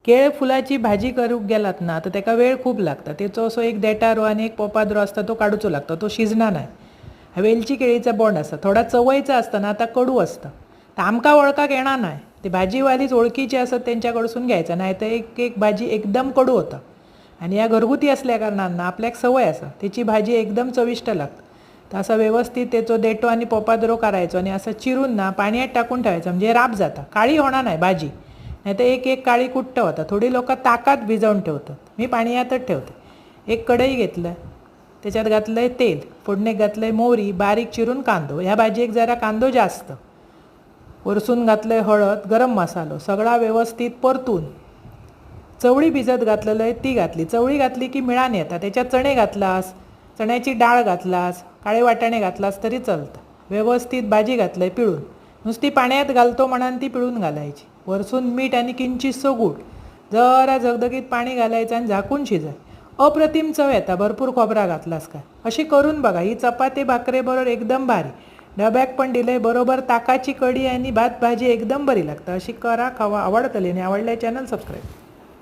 केळ फुलाची भाजी करूक गेलात ना तर त्याका वेळ खूप लागता. त्याचो असो एक देटारो आणि एक पोपादरो असता तो काढूचो लागता, तो शिजना नाही. वेलची केळीचा बोंड असता, थोडा चवयचा असता ना, आता कडू असतं. तर आमका वळखाक येणार नाही, ते भाजीवालीच ओळखीची असत त्यांच्याकडसून घ्यायचं, नाही तर एक एक भाजी एकदम कडू होता. आणि या घरगुती असल्या कारणानं आपल्याक सवय असा त्याची भाजी एकदम चविष्ट लागते. तर असं व्यवस्थित त्याचो देठो आणि पोपादरो करायचो आणि असं चिरून ना पाण्यात टाकून ठेवायचं, म्हणजे राब जाता, काळी होणार नाही भाजी. नाही तर एक एक काळी कुट्ट होता. थोडी लोक ताकात भिजवून ठेवतात, मी पाण्यातच ठेवते. एक कढई घेतलं, त्याच्यात घातलं आहे तेल, फोडणीक घातलं आहे मोहरी, बारीक चिरून कांदो, ह्या भाजीक जरा कांदो जास्त, वरसून घातलं आहे हळद, गरम मसालो, सगळा व्यवस्थित परतून चवळी भिजत घातलेलं आहे ती घातली. चवळी घातली की मिळान येतात, त्याच्यात चणे घातलास, चण्याची डाळ घातलास, काळे वाटाणे घातलास तरी चालतं. व्यवस्थित भाजी घातलं आहे पिळून, नुसती पाण्यात घालतो म्हणान ती पिळून घालायची. वरसून मीठ आणि किंचितसो गूळ, जरा झगधगीत पाणी घालायचं आणि झाकून शिजाय. अप्रतिम चव येता भरपूर खोबरा घातलास काय. अशी करून बघा, ही चपाती भाकरेबरोबर एकदम भारी. डब्याक पण दिलंय बरोबर ताकाची कढी आणि भात भाजी एकदम बरी लागतं. अशी करा, खावा, आवडतली आणि आवडल्या चॅनल सबस्क्राईब.